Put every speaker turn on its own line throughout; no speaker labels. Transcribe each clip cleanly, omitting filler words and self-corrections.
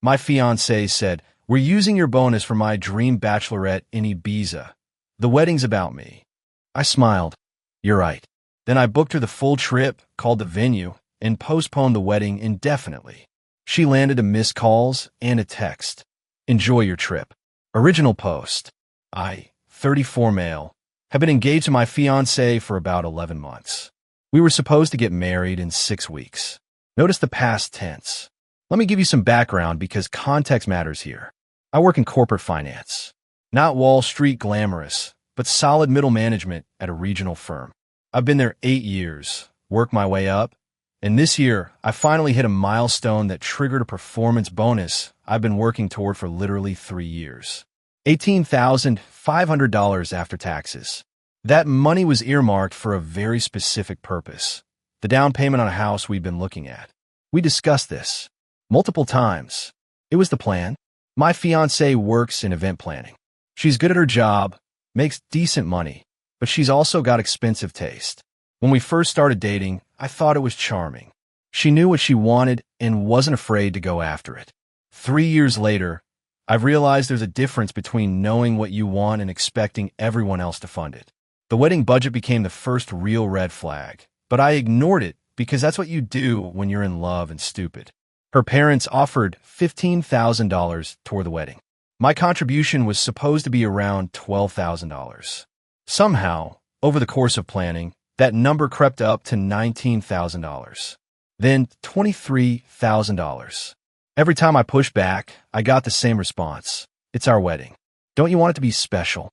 My fiancé said, "We're using your bonus for my dream bachelorette in Ibiza. The wedding's about me." I smiled. "You're right." Then I booked her the full trip, called the venue, and postponed the wedding indefinitely. She landed a missed calls and a text. "Enjoy your trip." Original post. I, 34 male, have been engaged to my fiancé for about 11 months. We were supposed to get married in 6 weeks. Notice the past tense. Let me give you some background because context matters here. I work in corporate finance. Not Wall Street glamorous, but solid middle management at a regional firm. I've been there 8 years, worked my way up, and this year I finally hit a milestone that triggered a performance bonus I've been working toward for literally 3 years. $18,500 after taxes. That money was earmarked for a very specific purpose, the down payment on a house we'd been looking at. We discussed this multiple times. It was the plan. My fiancée works in event planning. She's good at her job, makes decent money, but she's also got expensive taste. When we first started dating, I thought it was charming. She knew what she wanted and wasn't afraid to go after it. 3 years later, I've realized there's a difference between knowing what you want and expecting everyone else to fund it. The wedding budget became the first real red flag, but I ignored it because that's what you do when you're in love and stupid. Her parents offered $15,000 toward the wedding. My contribution was supposed to be around $12,000. Somehow, over the course of planning, that number crept up to $19,000. Then $23,000. Every time I pushed back, I got the same response. "It's our wedding. Don't you want it to be special?"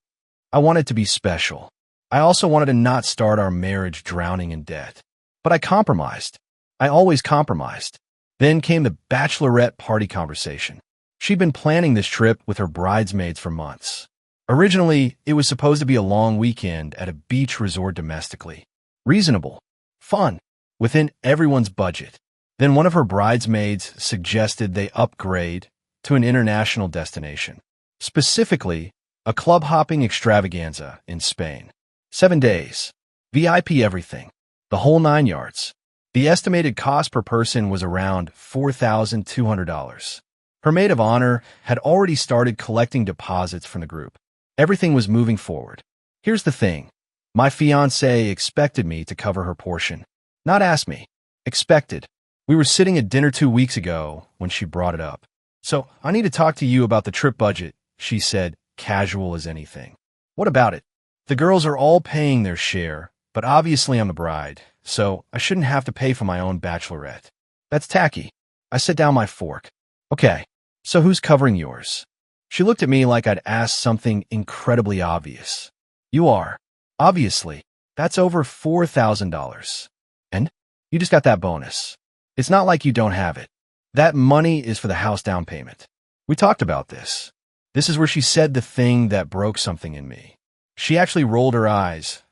I wanted it to be special. I also wanted to not start our marriage drowning in debt. But I compromised. I always compromised. Then came the bachelorette party conversation. She'd been planning this trip with her bridesmaids for months. Originally, it was supposed to be a long weekend at a beach resort domestically. Reasonable. Fun. Within everyone's budget. Then one of her bridesmaids suggested they upgrade to an international destination. Specifically, a club-hopping extravaganza in Spain. 7 days. VIP everything. The whole 9 yards. The estimated cost per person was around $4,200. Her maid of honor had already started collecting deposits from the group. Everything was moving forward. Here's the thing. My fiancée expected me to cover her portion. Not ask me. Expected. We were sitting at dinner 2 weeks ago when she brought it up. "So, I need to talk to you about the trip budget," she said, casual as anything. "What about it? The girls are all paying their share, but obviously I'm the bride, so I shouldn't have to pay for my own bachelorette. That's tacky." I set down my fork. "Okay, so who's covering yours?" She looked at me like I'd asked something incredibly obvious. "You are. Obviously. That's over $4,000. And you just got that bonus. It's not like you don't have it. That money is for the house down payment. We talked about this." This is where she said the thing that broke something in me. She actually rolled her eyes,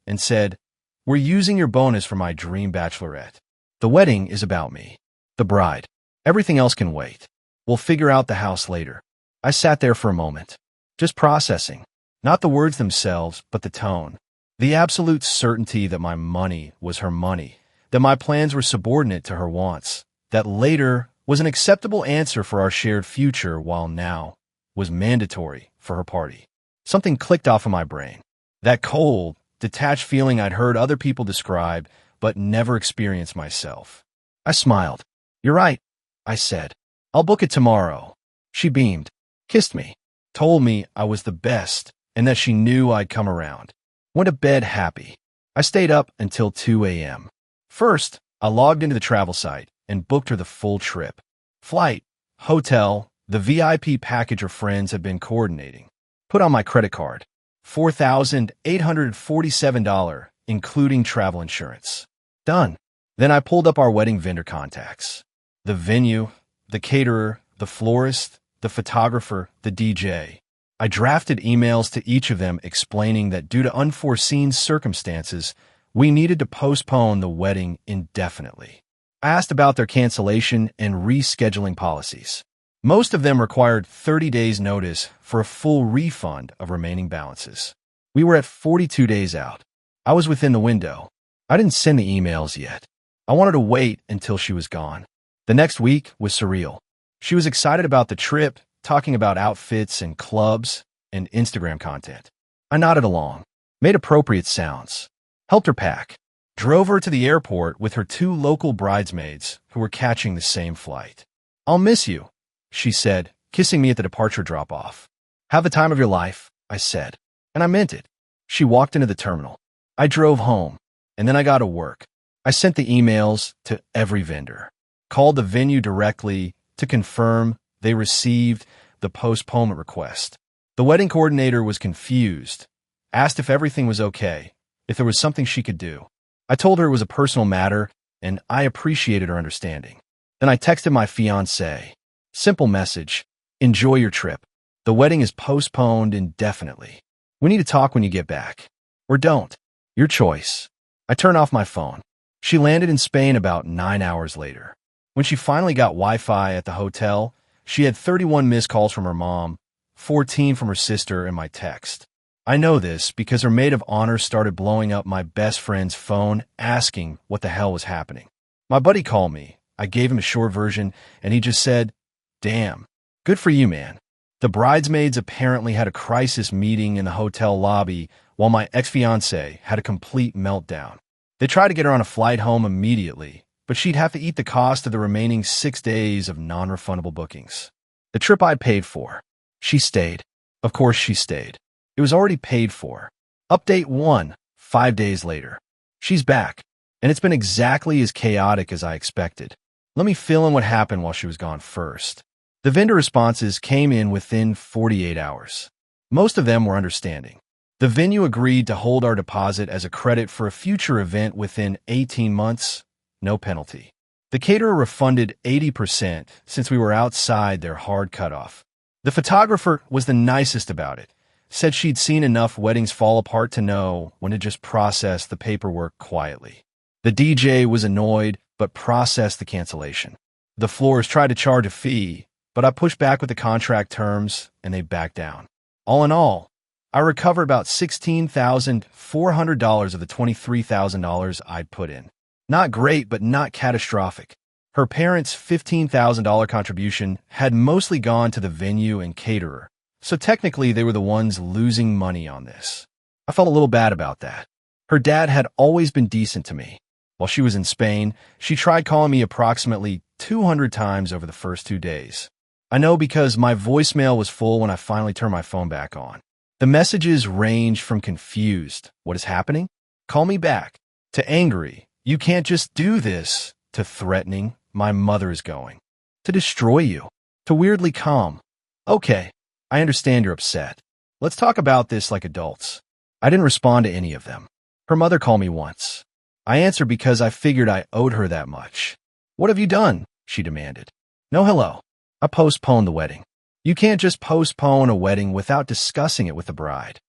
and said, "We're using your bonus for my dream bachelorette. The wedding is about me. The bride. Everything else can wait. We'll figure out the house later." I sat there for a moment, just processing. Not the words themselves, but the tone. The absolute certainty that my money was her money, that my plans were subordinate to her wants, that later was an acceptable answer for our shared future while now was mandatory for her party. Something clicked off of my brain. That cold, detached feeling I'd heard other people describe but never experienced myself. I smiled. "You're right," I said. "I'll book it tomorrow." She beamed, kissed me, told me I was the best and that she knew I'd come around. Went to bed happy. I stayed up until 2 a.m. First, I logged into the travel site and booked her the full trip. Flight, hotel, the VIP package her friends had been coordinating. Put on my credit card. $4,847, including travel insurance. Done. Then I pulled up our wedding vendor contacts. The venue, the caterer, the florist, the photographer, the DJ. I drafted emails to each of them explaining that due to unforeseen circumstances, we needed to postpone the wedding indefinitely. I asked about their cancellation and rescheduling policies. Most of them required 30 days' notice for a full refund of remaining balances. We were at 42 days out. I was within the window. I didn't send the emails yet. I wanted to wait until she was gone. The next week was surreal. She was excited about the trip, talking about outfits and clubs and Instagram content. I nodded along, made appropriate sounds, helped her pack, drove her to the airport with her 2 local bridesmaids who were catching the same flight. "I'll miss you," she said, kissing me at the departure drop-off. "Have the time of your life," I said, and I meant it. She walked into the terminal. I drove home, and then I got to work. I sent the emails to every vendor, called the venue directly to confirm they received the postponement request. The wedding coordinator was confused, asked if everything was okay, if there was something she could do. I told her it was a personal matter, and I appreciated her understanding. Then I texted my fiancé. Simple message: enjoy your trip. The wedding is postponed indefinitely. We need to talk when you get back. Or don't. Your choice. I turned off my phone. She landed in Spain about 9 hours later. When she finally got Wi-Fi at the hotel, she had 31 missed calls from her mom, 14 from her sister, and my text. I know this because her maid of honor started blowing up my best friend's phone asking what the hell was happening. My buddy called me. I gave him a short version, and he just said, "Damn, good for you, man." The bridesmaids apparently had a crisis meeting in the hotel lobby while my ex-fiancé had a complete meltdown. They tried to get her on a flight home immediately, but she'd have to eat the cost of the remaining 6 days of non-refundable bookings. The trip I'd paid for. She stayed. Of course she stayed. It was already paid for. Update 1, 5 days later. She's back, and it's been exactly as chaotic as I expected. Let me fill in what happened while she was gone first. The vendor responses came in within 48 hours. Most of them were understanding. The venue agreed to hold our deposit as a credit for a future event within 18 months, no penalty. The caterer refunded 80% since we were outside their hard cutoff. The photographer was the nicest about it, said she'd seen enough weddings fall apart to know when to just process the paperwork quietly. The DJ was annoyed, but processed the cancellation. The floors tried to charge a fee, but I pushed back with the contract terms, and they backed down. All in all, I recovered about $16,400 of the $23,000 I'd put in. Not great, but not catastrophic. Her parents' $15,000 contribution had mostly gone to the venue and caterer, so technically they were the ones losing money on this. I felt a little bad about that. Her dad had always been decent to me. While she was in Spain, she tried calling me approximately 200 times over the first 2 days. I know because my voicemail was full when I finally turned my phone back on. The messages ranged from confused, "What is happening? Call me back," to angry, "You can't just do this," to threatening, "My mother is going," to destroy you, to weirdly calm, "Okay, I understand you're upset. Let's talk about this like adults." I didn't respond to any of them. Her mother called me once. I answered because I figured I owed her that much. "What have you done?" she demanded. "No hello. I postponed the wedding." You can't just postpone a wedding without discussing it with the bride.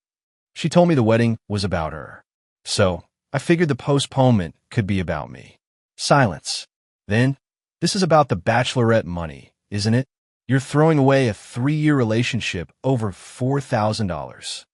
She told me the wedding was about her. So I figured the postponement could be about me. Silence. Then, "This is about the bachelorette money, isn't it? You're throwing away a 3-year relationship over $4,000.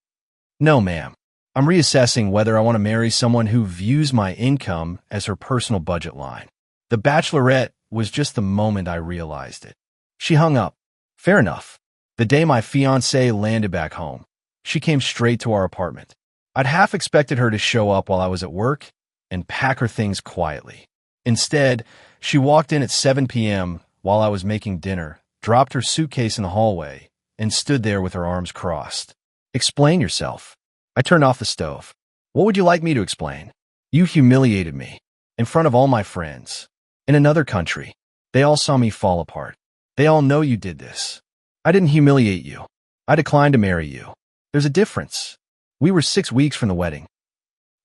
"No, ma'am. I'm reassessing whether I want to marry someone who views my income as her personal budget line." The bachelorette was just the moment I realized it. She hung up. Fair enough. The day my fiancée landed back home, she came straight to our apartment. I'd half expected her to show up while I was at work and pack her things quietly. Instead, she walked in at 7 p.m. while I was making dinner, dropped her suitcase in the hallway, and stood there with her arms crossed. "Explain yourself." I turned off the stove. "What would you like me to explain? You humiliated me. In front of all my friends. In another country. They all saw me fall apart. They all know you did this. I didn't humiliate you. I declined to marry you. There's a difference. We were 6 weeks from the wedding.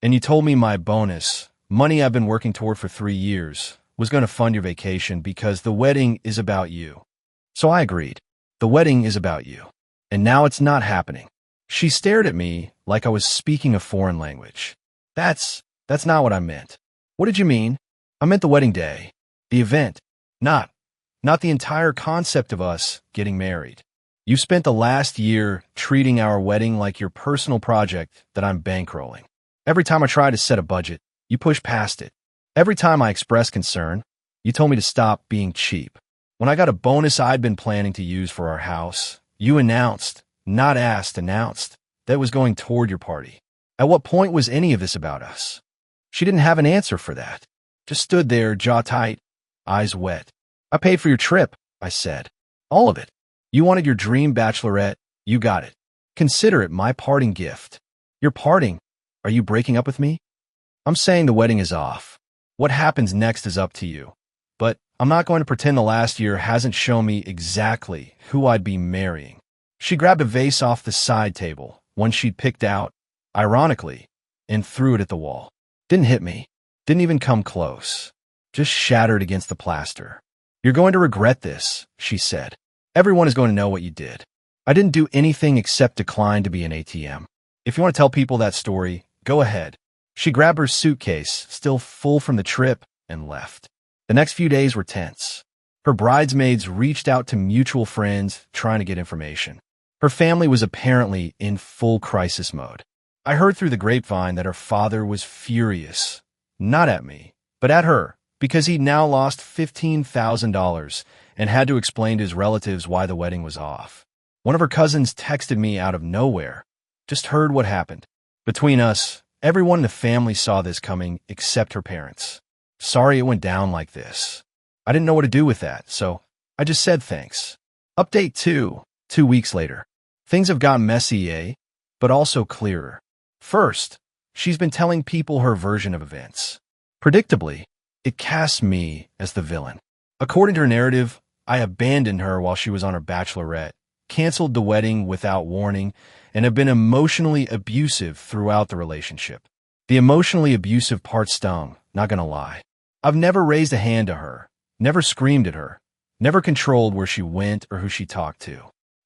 And you told me my bonus, money I've been working toward for 3 years, was going to fund your vacation because the wedding is about you." So I agreed. The wedding is about you. And now it's not happening. She stared at me like I was speaking a foreign language. That's not what I meant." "What did you mean?" "I meant the wedding day. The event. Not the entire concept of us getting married. You spent the last year treating our wedding like your personal project that I'm bankrolling. Every time I try to set a budget, you push past it. Every time I express concern, you told me to stop being cheap. When I got a bonus I'd been planning to use for our house, you announced, not asked, announced, that it was going toward your party. At what point was any of this about us? She didn't have an answer for that. Just stood there, jaw tight, eyes wet. I paid for your trip, I said. All of it. You wanted your dream bachelorette, you got it. Consider it my parting gift. You're parting. Are you breaking up with me? I'm saying the wedding is off. What happens next is up to you. But I'm not going to pretend the last year hasn't shown me exactly who I'd be marrying. She grabbed a vase off the side table, one she'd picked out, ironically, and threw it at the wall. Didn't hit me. Didn't even come close. Just shattered against the plaster. You're going to regret this, she said. Everyone is going to know what you did. I didn't do anything except decline to be an ATM. If you want to tell people that story, go ahead. She grabbed her suitcase, still full from the trip, and left. The next few days were tense. Her bridesmaids reached out to mutual friends trying to get information. Her family was apparently in full crisis mode. I heard through the grapevine that her father was furious, not at me, but at her, because he'd now lost $15,000 and had to explain to his relatives why the wedding was off. One of her cousins texted me out of nowhere. Just heard what happened. Between us, everyone in the family saw this coming except her parents. Sorry it went down like this. I didn't know what to do with that, so I just said thanks. Update 2, 2 weeks later. Things have gotten messy, but also clearer. First, she's been telling people her version of events. Predictably, it casts me as the villain. According to her narrative, I abandoned her while she was on her bachelorette, canceled the wedding without warning, and have been emotionally abusive throughout the relationship. The emotionally abusive part stung, not gonna lie. I've never raised a hand to her, never screamed at her, never controlled where she went or who she talked to.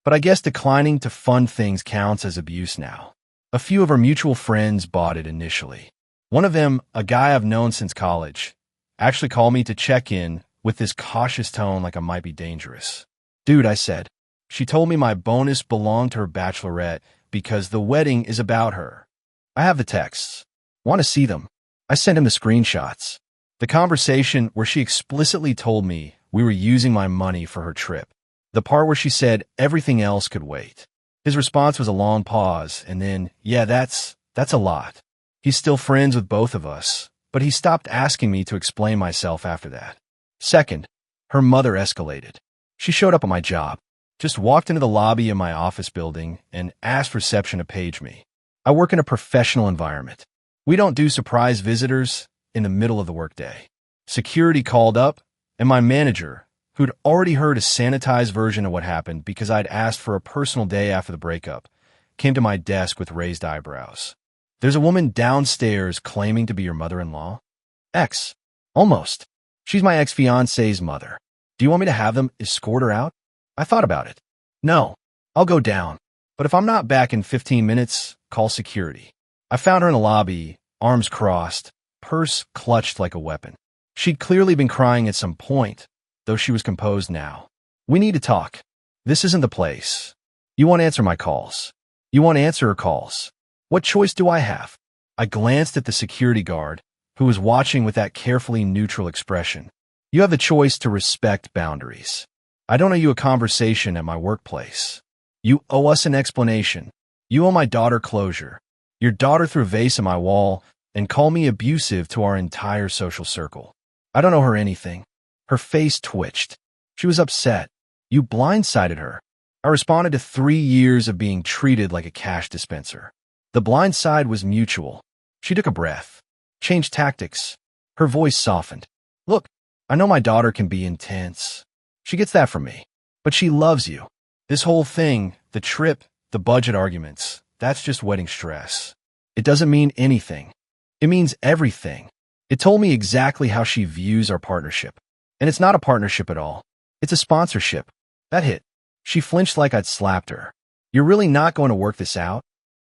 But I guess declining to fund things counts as abuse now. A few of her mutual friends bought it initially. One of them, a guy I've known since college, actually called me to check in with this cautious tone like I might be dangerous. Dude, I said. She told me my bonus belonged to her bachelorette because the wedding is about her. I have the texts. Want to see them? I sent him the screenshots. The conversation where she explicitly told me we were using my money for her trip. The part where she said everything else could wait. His response was a long pause, and then, yeah, that's a lot. He's still friends with both of us, but he stopped asking me to explain myself after that. Second, her mother escalated. She showed up at my job, just walked into the lobby of my office building and asked reception to page me. I work in a professional environment. We don't do surprise visitors in the middle of the workday. Security called up, and my manager, who'd already heard a sanitized version of what happened because I'd asked for a personal day after the breakup, came to my desk with raised eyebrows. There's a woman downstairs claiming to be your mother-in-law? Ex. Almost. She's my ex-fiancé's mother. Do you want me to have them escort her out? I thought about it. No, I'll go down. But if I'm not back in 15 minutes, call security. I found her in the lobby, arms crossed, purse clutched like a weapon. She'd clearly been crying at some point, though she was composed now. We need to talk. This isn't the place. You won't answer my calls. You won't answer her calls. What choice do I have? I glanced at the security guard, who was watching with that carefully neutral expression. You have the choice to respect boundaries. I don't owe you a conversation at my workplace. You owe us an explanation. You owe my daughter closure. Your daughter threw a vase at my wall and called me abusive to our entire social circle. I don't owe her anything. Her face twitched. She was upset. You blindsided her. I responded to 3 years of being treated like a cash dispenser. The blind side was mutual. She took a breath, changed tactics. Her voice softened. Look, I know my daughter can be intense. She gets that from me. But she loves you. This whole thing, the trip, the budget arguments, that's just wedding stress. It doesn't mean anything. It means everything. It told me exactly how she views our partnership. And it's not a partnership at all. It's a sponsorship. That hit. She flinched like I'd slapped her. You're really not going to work this out?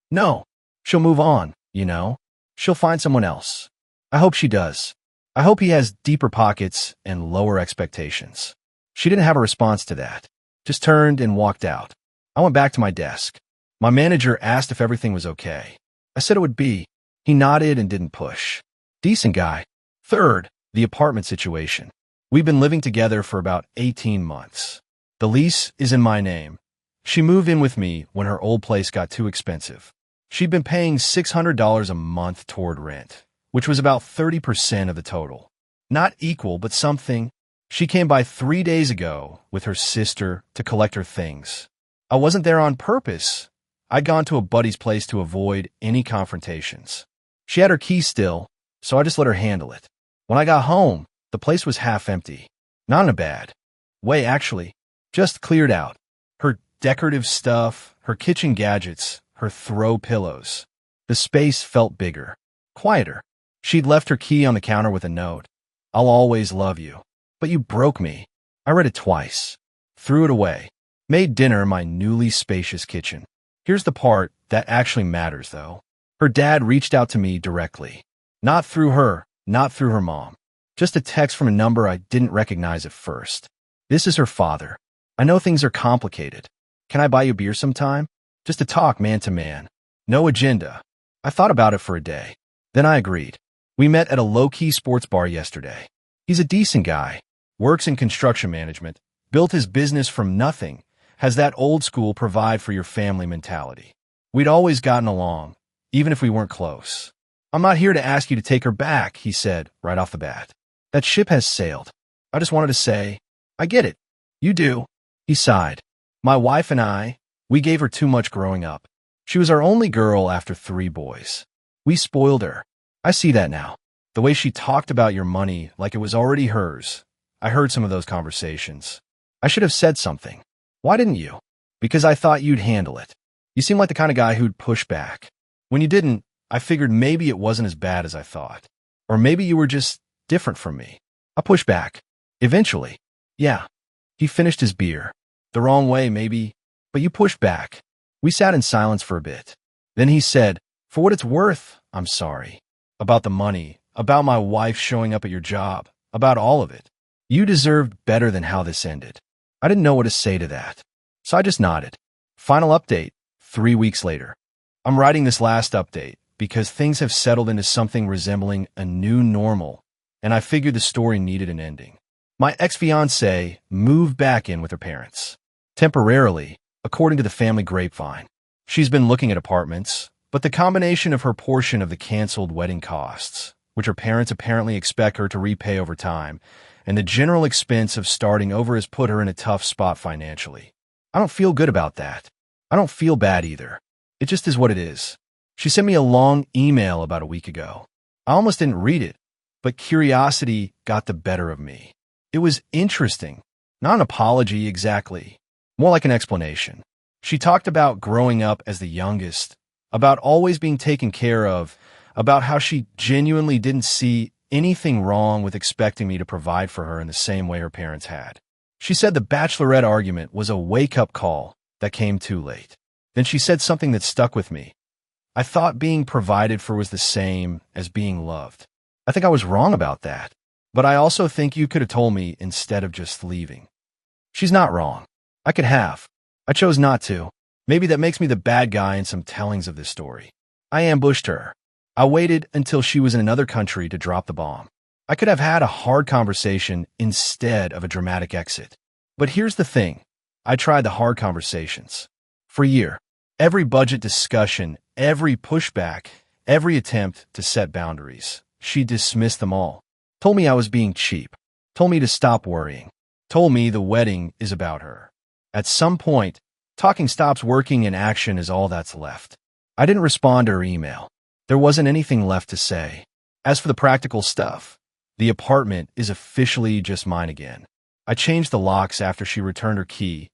No. She'll move on, you know. She'll find someone else. I hope she does. I hope he has deeper pockets and lower expectations. She didn't have a response to that. Just turned and walked out. I went back to my desk. My manager asked if everything was okay. I said it would be. He nodded and didn't push. Decent guy. Third, the apartment situation. We've been living together for about 18 months. The lease is in my name. She moved in with me when her old place got too expensive. She'd been paying $600 a month toward rent, which was about 30% of the total. Not equal, but something. She came by 3 days ago with her sister to collect her things. I wasn't there on purpose. I'd gone to a buddy's place to avoid any confrontations. She had her keys still, so I just let her handle it. When I got home, the place was half empty. Not in a bad way, actually. Just cleared out. Her decorative stuff, her kitchen gadgets, her throw pillows. The space felt bigger, quieter. She'd left her key on the counter with a note. I'll always love you. But you broke me. I read it twice. Threw it away. Made dinner in my newly spacious kitchen. Here's the part that actually matters, though. Her dad reached out to me directly. Not through her, not through her mom. Just a text from a number I didn't recognize at first. This is her father. I know things are complicated. Can I buy you beer sometime? Just to talk man to man. No agenda. I thought about it for a day. Then I agreed. We met at a low-key sports bar yesterday. He's a decent guy. Works in construction management. Built his business from nothing. Has that old-school provide-for-your-family mentality. We'd always gotten along, even if we weren't close. I'm not here to ask you to take her back, he said right off the bat. That ship has sailed. I just wanted to say, I get it. You do. He sighed. My wife and I, we gave her too much growing up. She was our only girl after 3 boys. We spoiled her. I see that now. The way she talked about your money like it was already hers. I heard some of those conversations. I should have said something. Why didn't you? Because I thought you'd handle it. You seem like the kind of guy who'd push back. When you didn't, I figured maybe it wasn't as bad as I thought. Or maybe you were just different from me. I pushed back. Eventually. Yeah. He finished his beer. The wrong way, maybe. But you pushed back. We sat in silence for a bit. Then he said, for what it's worth, I'm sorry. About the money. About my wife showing up at your job. About all of it. You deserved better than how this ended. I didn't know what to say to that. So I just nodded. Final update, 3 weeks later. I'm writing this last update because things have settled into something resembling a new normal, and I figured the story needed an ending. My ex-fiancée moved back in with her parents. Temporarily, according to the family grapevine. She's been looking at apartments, but the combination of her portion of the canceled wedding costs, which her parents apparently expect her to repay over time, and the general expense of starting over has put her in a tough spot financially. I don't feel good about that. I don't feel bad either. It just is what it is. She sent me a long email about a week ago. I almost didn't read it, but curiosity got the better of me. It was interesting. Not an apology exactly, more like an explanation. She talked about growing up as the youngest, about always being taken care of, about how she genuinely didn't see anything wrong with expecting me to provide for her in the same way her parents had. She said the bachelorette argument was a wake-up call that came too late. Then she said something that stuck with me. I thought being provided for was the same as being loved. I think I was wrong about that. But I also think you could have told me instead of just leaving. She's not wrong. I could have. I chose not to. Maybe that makes me the bad guy in some tellings of this story. I ambushed her. I waited until she was in another country to drop the bomb. I could have had a hard conversation instead of a dramatic exit. But here's the thing. I tried the hard conversations. For a year. Every budget discussion, every pushback, every attempt to set boundaries. She dismissed them all. Told me I was being cheap. Told me to stop worrying. Told me the wedding is about her. At some point, talking stops working and action is all that's left. I didn't respond to her email. There wasn't anything left to say. As for the practical stuff, the apartment is officially just mine again. I changed the locks after she returned her key,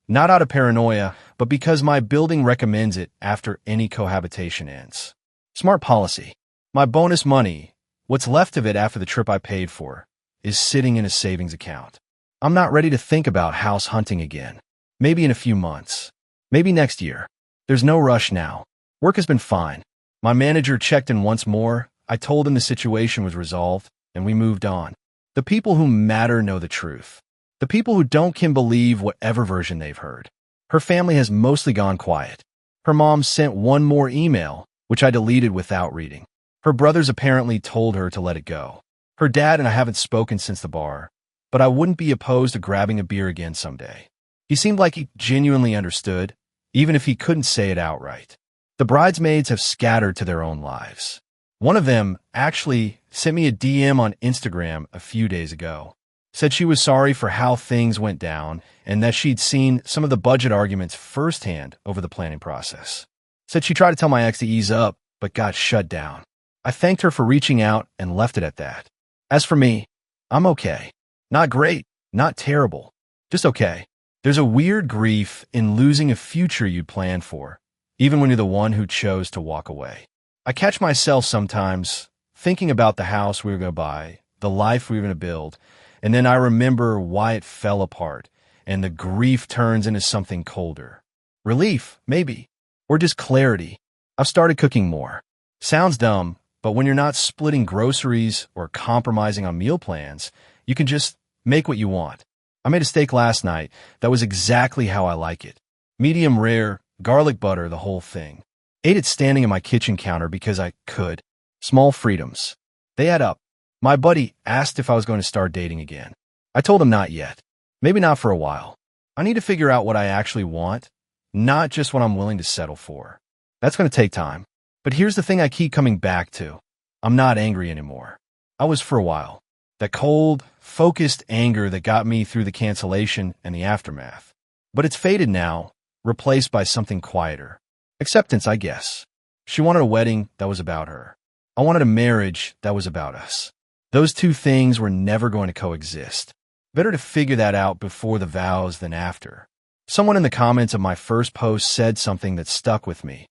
not out of paranoia, but because my building recommends it after any cohabitation ends. Smart policy. My bonus money, what's left of it after the trip I paid for, is sitting in a savings account. I'm not ready to think about house hunting again. Maybe in a few months. Maybe next year. There's no rush now. Work has been fine. My manager checked in once more. I told him the situation was resolved, and we moved on. The people who matter know the truth. The people who don't can believe whatever version they've heard. Her family has mostly gone quiet. Her mom sent one more email, which I deleted without reading. Her brothers apparently told her to let it go. Her dad and I haven't spoken since the bar. but I wouldn't be opposed to grabbing a beer again someday. He seemed like he genuinely understood, even if he couldn't say it outright. The bridesmaids have scattered to their own lives. One of them actually sent me a DM on Instagram a few days ago. Said she was sorry for how things went down and that she'd seen some of the budget arguments firsthand over the planning process. Said she tried to tell my ex to ease up, but got shut down. I thanked her for reaching out and left it at that. As for me, I'm okay. Not great, not terrible, just okay. There's a weird grief in losing a future you'd planned for, even when you're the one who chose to walk away. I catch myself sometimes thinking about the house we were going to buy, the life we were going to build, and then I remember why it fell apart, and the grief turns into something colder. Relief, maybe, or just clarity. I've started cooking more. Sounds dumb, but when you're not splitting groceries or compromising on meal plans, you can just make what you want. I made a steak last night that was exactly how I like it. Medium rare, garlic butter, the whole thing. Ate it standing at my kitchen counter because I could. Small freedoms. They add up. My buddy asked if I was going to start dating again. I told him not yet. Maybe not for a while. I need to figure out what I actually want, not just what I'm willing to settle for. That's going to take time. But here's the thing I keep coming back to. I'm not angry anymore. I was for a while. That cold, focused anger that got me through the cancellation and the aftermath. But it's faded now, replaced by something quieter. Acceptance, I guess. She wanted a wedding that was about her. I wanted a marriage that was about us. Those two things were never going to coexist. Better to figure that out before the vows than after. Someone in the comments of my first post said something that stuck with me.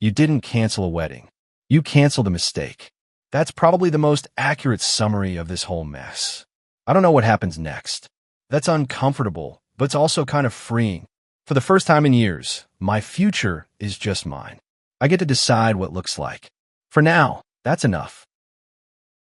You didn't cancel a wedding. You canceled a mistake. That's probably the most accurate summary of this whole mess. I don't know what happens next. That's uncomfortable, but it's also kind of freeing. For the first time in years, my future is just mine. I get to decide what it looks like. For now, that's enough.